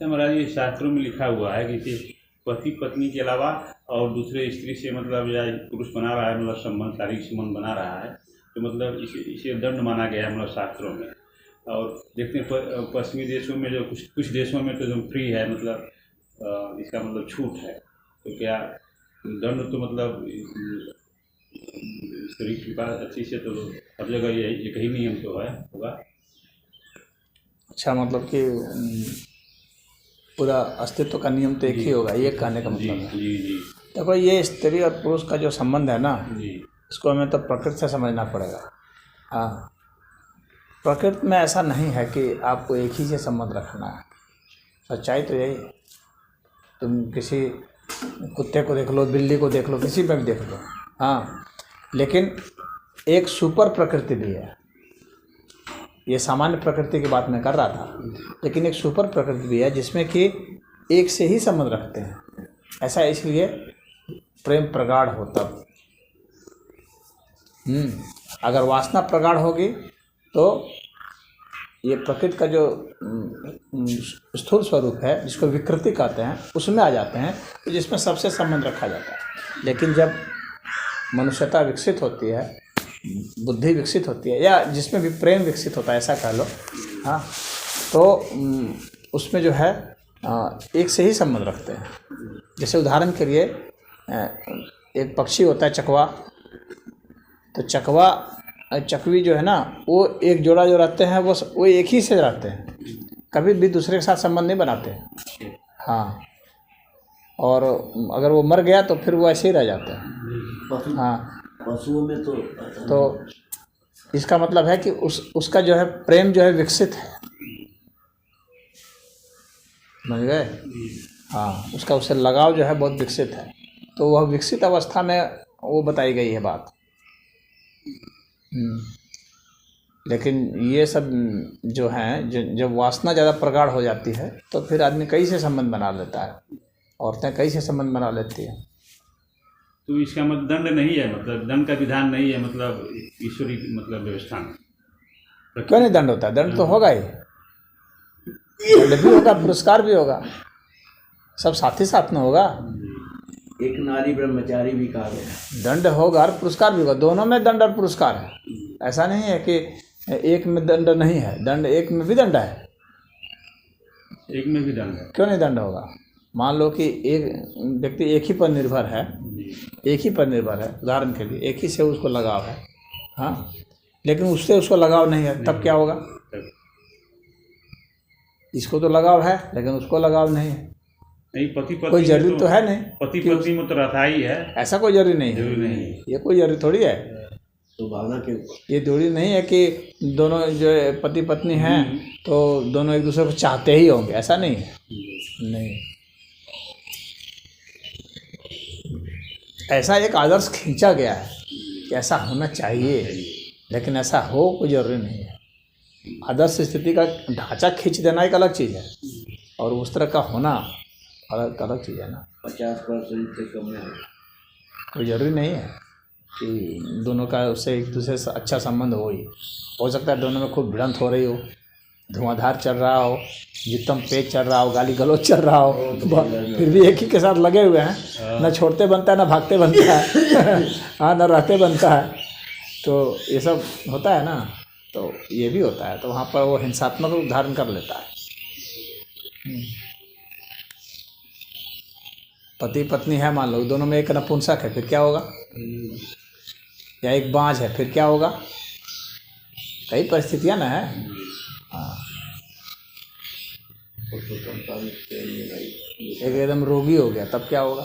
महाराज ये शास्त्रों में लिखा हुआ है कि पति पत्नी के अलावा और दूसरे स्त्री से मतलब या पुरुष बना रहा है, मतलब संबंध, शारीरिक संबंध बना रहा है, तो मतलब इसे दंड माना गया है मतलब शास्त्रों में। और देखते हैं पश्चिमी देशों में जो कुछ देशों में तो एकदम फ्री है, मतलब इसका मतलब छूट है। तो क्या दंड तो मतलब ईश्वरी कृपा अच्छी से तो हर जगह एक ही नियम तो है होगा। अच्छा, मतलब कि पूरा अस्तित्व का नियम तो एक ही होगा, ये कहने का मतलब है। जी जी। देखो, ये स्त्री और पुरुष का जो संबंध है ना, जी इसको हमें तो प्रकृति से समझना पड़ेगा। हाँ, प्रकृति में ऐसा नहीं है कि आपको एक ही से संबंध रखना है। सच्चाई तो यही है। तुम किसी कुत्ते को देख लो, बिल्ली को देख लो, किसी में भी देख लो। हाँ, लेकिन एक सुपर प्रकृति भी है। ये सामान्य प्रकृति की बात मैं कर रहा था, लेकिन एक सुपर प्रकृति भी है जिसमें कि एक से ही संबंध रखते हैं। ऐसा इसलिए प्रेम प्रगाढ़ हो तब। अगर वासना प्रगाढ़ होगी तो ये प्रकृति का जो स्थूल स्वरूप है, जिसको विकृति कहते हैं, उसमें आ जाते हैं, तो जिसमें सबसे संबंध रखा जाता है। लेकिन जब मनुष्यता विकसित होती है, बुद्धि विकसित होती है, या जिसमें भी प्रेम विकसित होता है, ऐसा कह लो, हाँ, तो उसमें जो है एक से ही संबंध रखते हैं। जैसे उदाहरण के लिए एक पक्षी होता है चकवा, तो चकवी जो है ना, वो एक जोड़ा जो रहते हैं वो एक ही से रहते हैं, कभी भी दूसरे के साथ संबंध नहीं बनाते। हाँ, और अगर वो मर गया तो फिर वो ऐसे ही रह जाते हैं। हाँ, पशुओं में तो इसका मतलब है कि उसका जो है प्रेम जो है विकसित है, समझ गए? हाँ, उससे लगाव जो है बहुत विकसित है। तो वह विकसित अवस्था में वो बताई गई है बात। लेकिन ये सब जो हैं, जब वासना ज़्यादा प्रगाढ़ हो जाती है तो फिर आदमी कई से संबंध बना लेता है, औरतें कई से संबंध बना लेती हैं। तो इसका मतलब दंड नहीं है, मतलब दंड का विधान नहीं है, मतलब ईश्वरी मतलब व्यवस्था में क्यों नहीं दंड होता है? दंड तो होगा ही, दंड भी होगा, पुरस्कार भी होगा, सब साथ ही साथ में होगा। एक नारी ब्रह्मचारी भी कहा गया। दंड होगा और पुरस्कार भी होगा, दोनों में दंड और पुरस्कार है। ऐसा नहीं है कि एक में दंड नहीं है, दंड एक में भी दंड है। एक में भी दंड है। क्यों नहीं दंड होगा? मान लो कि एक व्यक्ति एक ही पर निर्भर है, एक ही पर निर्भर है, उदाहरण के लिए एक ही से उसको लगाव है, हाँ, लेकिन उससे उसको लगाव नहीं है, तब क्या होगा? इसको तो लगाव है लेकिन उसको लगाव नहीं है। नहीं, पति पत्नी कोई जरूरी तो है नहीं, पति पत्नी में तो रहता ही है, ऐसा कोई जरूरी नहीं जरूरी है। नहीं। ये कोई जरूरी थोड़ी है, तो भावना के ऊपर ये जरूरी नहीं है कि दोनों जो पति पत्नी हैं तो दोनों एक दूसरे को चाहते ही होंगे, ऐसा नहीं है। नहीं, ऐसा एक आदर्श खींचा गया है कि ऐसा होना चाहिए, लेकिन ऐसा हो कोई जरूरी नहीं है। आदर्श स्थिति का ढांचा खींच देना एक अलग चीज़ है, और उस तरह का होना अलग चीज़ है ना। 50% से कम में कोई ज़रूरी नहीं है कि दोनों का उससे एक दूसरे से अच्छा संबंध हो सकता है दोनों में खूब भिड़ंत हो रही हो, धुआंधार चल रहा हो, जितम पेच चल रहा हो, गाली गलौज चल रहा हो, फिर भी एक ही के साथ लगे हुए हैं, ना छोड़ते बनता है ना भागते बनता है हाँ, ना रहते बनता है। तो ये सब होता है ना, तो ये भी होता है, तो वहाँ पर वो हिंसात्मक रूप धारण कर लेता है। पति पत्नी है, मान लो दोनों में एक नपुंसक है, फिर क्या होगा? या एक बांझ है, फिर क्या होगा? कई परिस्थितियां ना है। हाँ, एक एकदम रोगी हो गया, तब क्या होगा?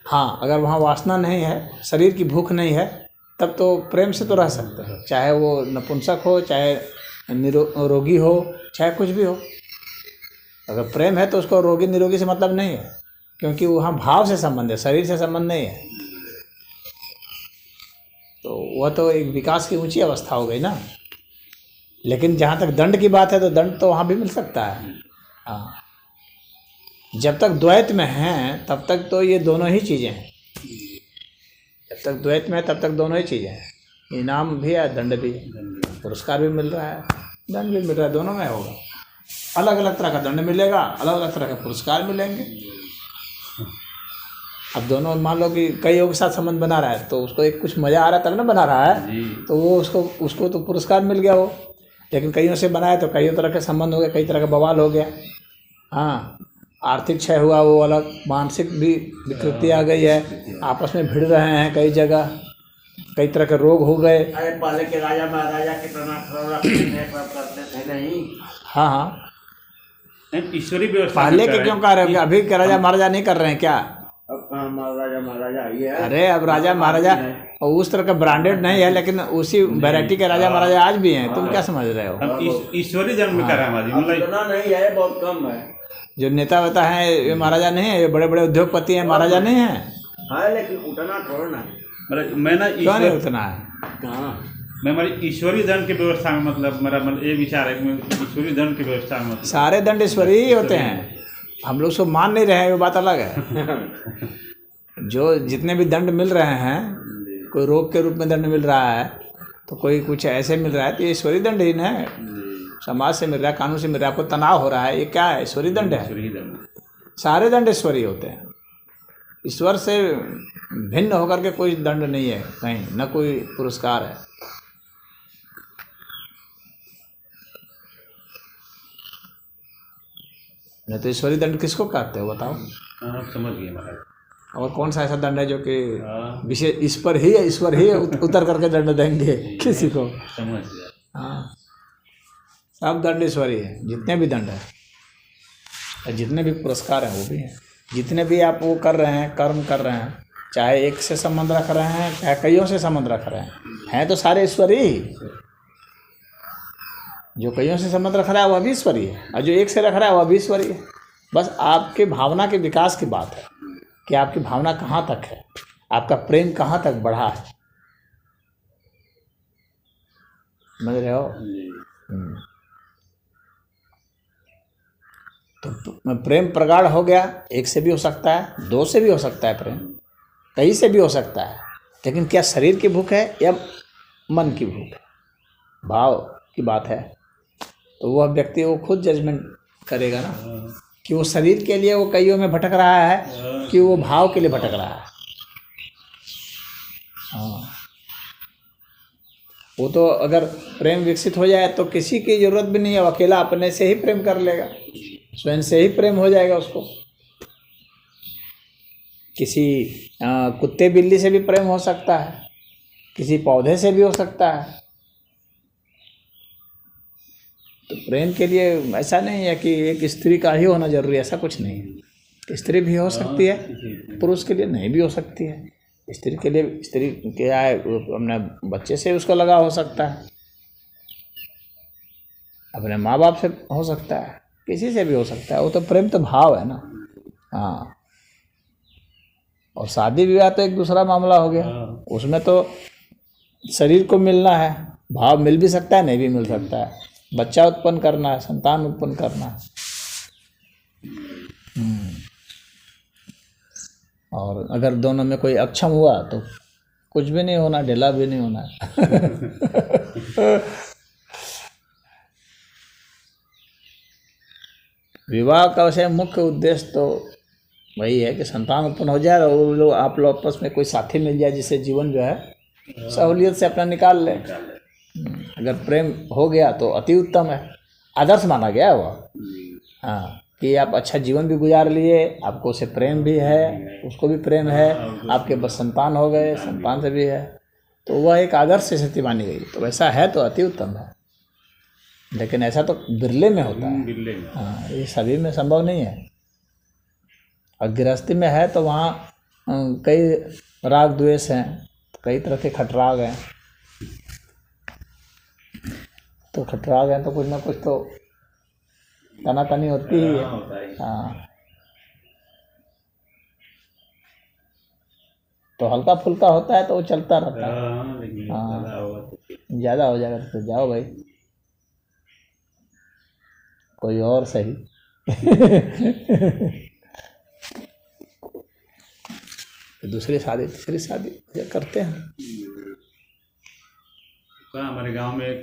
हाँ, अगर वहाँ वासना नहीं है, शरीर की भूख नहीं है, तब तो प्रेम से तो रह सकते हैं, चाहे वो नपुंसक हो, चाहे रोगी हो, चाहे कुछ भी हो। अगर प्रेम है तो उसको रोगी निरोगी से मतलब नहीं है, क्योंकि वहाँ भाव से संबंध है, शरीर से संबंध नहीं है। तो वह तो एक विकास की ऊंची अवस्था हो गई ना। लेकिन जहाँ तक दंड की बात है तो दंड तो वहाँ भी मिल सकता है। हाँ, जब तक द्वैत में हैं तब तक तो ये दोनों ही चीज़ें हैं। जब तक द्वैत में है तब तक दोनों ही चीज़ें हैं, इनाम भी है, दंड भी है, पुरस्कार भी मिल रहा है, दंड भी मिल रहा है, दोनों में होगा। अलग अलग तरह का दंड मिलेगा, अलग अलग तरह के पुरस्कार मिलेंगे। अब दोनों मान लो कि कईयों के साथ संबंध बना रहा है तो उसको एक कुछ मज़ा आ रहा है तब ना बना रहा है, जी तो वो उसको तो पुरस्कार मिल गया वो। लेकिन कईयों से बनाए तो कई तरह के संबंध हो गए, कई तरह का बवाल हो गया। हाँ, आर्थिक क्षय हुआ वो अलग, मानसिक भी विकृति आ गई है, आपस में भिड़ रहे हैं कई जगह, कई तरह के रोग हो गए। अरे पहले के राजा महाराजा कितना करते थे नहीं। हाँ हाँ, नहीं, ईश्वरीय व्यवस्था पहले में के कर क्यों रहे कर रहे हो? अभी के राजा महाराजा नहीं कर रहे हैं क्या? अब कहाँ महाराजा महाराजा ये है। अरे अब राजा महाराजा उस तरह का ब्रांडेड नहीं है, लेकिन उसी वैरायटी के राजा महाराजा आज भी हैं। तुम क्या समझ रहे हो? हम ईश्वरीय जन्म में कर रहे हैं हमारी, मतलब इतना नहीं है, बहुत कम है। जो नेता वेता हैं ये महाराजा नहीं है, ये बड़े बड़े उद्योगपति हैं, महाराजा नहीं है। हाँ लेकिन उतना थोड़ा ना। मतलब मैं ना क्यों नहीं ईश्वर, उतना है? कहाँ मैं हमारी ईश्वरीय धन की व्यवस्था में, मतलब मेरा मतलब ये विचार है कि मैं ईश्वरीय धन की व्यवस्था में, मतलब सारे दंड ईश्वरीय ही होते हैं। हम लोग सब मान नहीं रहे हैं, वो बात अलग है। जो जितने भी दंड मिल रहे हैं, कोई रोग के रूप में दंड मिल रहा है तो कोई कुछ ऐसे मिल रहा है तो ये ईश्वरीय दंड ही ना है। समाज से मिल रहा है, कानून से मिल रहा है, आपको तनाव हो रहा है, ये क्या है? ईश्वरीय दंड है। ईश्वरीय धन। सारे दंड ईश्वरीय होते हैं। ईश्वर से भिन्न होकर के कोई दंड नहीं है कहीं, न कोई पुरस्कार है। नहीं तो ईश्वरीय दंड किसको कहते हो बताओ? हाँ, समझ गए महाराज। और कौन सा ऐसा दंड है जो कि हाँ, विशेष ईश्वर ही उतर करके दंड देंगे किसी को? समझ गया। हाँ, सब दंड ईश्वरीय है, जितने भी दंड है और जितने भी पुरस्कार हैं वो भी हैं। जितने भी आप वो कर रहे हैं, कर्म कर रहे हैं, चाहे एक से संबंध रख रहे हैं चाहे कईयों से संबंध रख रहे हैं तो सारे ईश्वरीय ही। जो कईयों से संबंध रख रहा है वह भी ईश्वरीय है, और जो एक से रख रहा है वह भी ईश्वरीय है। बस आपके भावना के विकास की बात है कि आपकी भावना कहाँ तक है, आपका प्रेम कहाँ तक बढ़ा है। समझ रहे हो? तो प्रेम प्रगाढ़ हो गया, एक से भी हो सकता है, दो से भी हो सकता है, प्रेम कई से भी हो सकता है। लेकिन क्या शरीर की भूख है या मन की भूख है, भाव की बात है, तो वह व्यक्ति वो खुद जजमेंट करेगा ना कि वो शरीर के लिए वो कईयों में भटक रहा है कि वो भाव के लिए भटक रहा है। हाँ, वो तो अगर प्रेम विकसित हो जाए तो किसी की ज़रूरत भी नहीं है, वो अकेला अपने से ही प्रेम कर लेगा, स्वयं से ही प्रेम हो जाएगा उसको। किसी कुत्ते बिल्ली से भी प्रेम हो सकता है, किसी पौधे से भी हो सकता है। तो प्रेम के लिए ऐसा नहीं है कि एक स्त्री का ही होना जरूरी है, ऐसा कुछ नहीं है। स्त्री भी हो सकती है, पुरुष के लिए नहीं भी हो सकती है। स्त्री के लिए, स्त्री क्या है, अपने बच्चे से उसको लगाव हो सकता है, अपने माँ बाप से हो सकता है, किसी से भी हो सकता है। वो तो प्रेम तो भाव है ना। हाँ, और शादी विवाह तो एक दूसरा मामला हो गया, उसमें तो शरीर को मिलना है, भाव मिल भी सकता है नहीं भी मिल सकता है, बच्चा उत्पन्न करना है, संतान उत्पन्न करना है। और अगर दोनों में कोई अक्षम हुआ तो कुछ भी नहीं होना, ढीला भी नहीं होना। विवाह का वैसे मुख्य उद्देश्य तो वही है कि संतान उत्पन्न हो जाए और वो लोग आप लोग आपस में कोई साथी मिल जाए जिससे जीवन जो है सहूलियत से अपना निकाल ले। अगर प्रेम हो गया तो अति उत्तम है, आदर्श माना गया है वो। हाँ, कि आप अच्छा जीवन भी गुजार लिए, आपको उससे प्रेम भी है, उसको भी प्रेम है, आपके बस संतान हो गए, संतान से भी है, तो वह एक आदर्श स्थिति मानी गई। तो वैसा है तो अति उत्तम है, लेकिन ऐसा तो बिरले में होता है। हाँ, ये सभी में संभव नहीं है। और गृहस्थी में है तो वहाँ कई राग द्वेष हैं, कई तरह के खटराग हैं, तो खटराग हैं तो कुछ ना कुछ तो तना तनी होती ही है। हाँ, तो हल्का फुल्का होता है तो वो चलता रहता है। हाँ, ज़्यादा हो जाएगा तो जाओ भाई कोई और सही। दूसरी शादी तीसरी शादी करते हैं। हमारे गांव में है,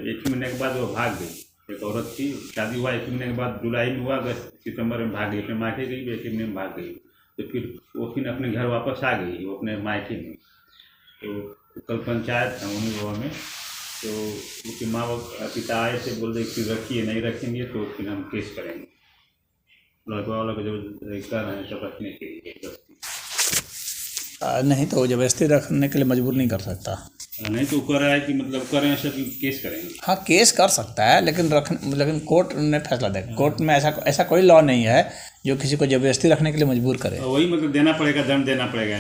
1 महीने के बाद वो भाग गई, एक औरत थी, शादी हुआ 1 महीने के बाद, जुलाई में हुआ, अगस्त सितंबर में भाग गई, अपने मायके गई, 1 महीने में भाग गई। तो फिर वो फिर अपने घर वापस आ गई, वो अपने मायके में। तो कल पंचायत था उन्हीं भवन में, तो उसके माँ बाप पिता आए थे, बोल रहे कि रखिए, नहीं रखेंगे तो फिर हम केस करेंगे। लड़का वाला को जब कर रहे हैं सब रखने के लिए, नहीं तो वो जबरदस्ती रखने के लिए मजबूर नहीं कर सकता। नहीं तो कर रहा है कि मतलब करें ऐसा कि केस करेंगे। हाँ, केस कर सकता है, लेकिन कोर्ट ने फैसला देगा। कोर्ट में ऐसा कोई लॉ नहीं है जो किसी को जबरदस्ती रखने के लिए मजबूर करे। वही मतलब देना पड़ेगा, दंड देना पड़ेगा,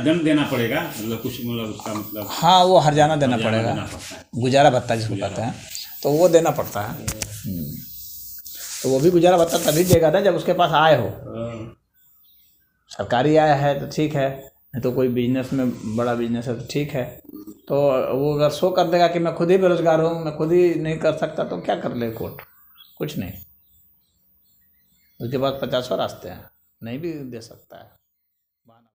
दंड देना पड़ेगा, मतलब कुछ मतलब उसका मतलब। हाँ, वो हर्जाना देना पड़ेगा, देना पड़ता है, गुजारा भत्ता जिसको कहते हैं, तो वो देना पड़ता है। तो वो भी गुजारा भत्ता तभी देगा ना जब उसके पास आय हो। सरकारी आय है तो ठीक है, नहीं तो कोई बिजनेस में बड़ा बिजनेस है तो ठीक है। तो वो अगर शो कर देगा कि मैं खुद ही बेरोजगार हूँ, मैं खुद ही नहीं कर सकता, तो क्या कर ले कोर्ट? कुछ नहीं। उसके पास 50 रास्ते हैं, नहीं भी दे सकता है।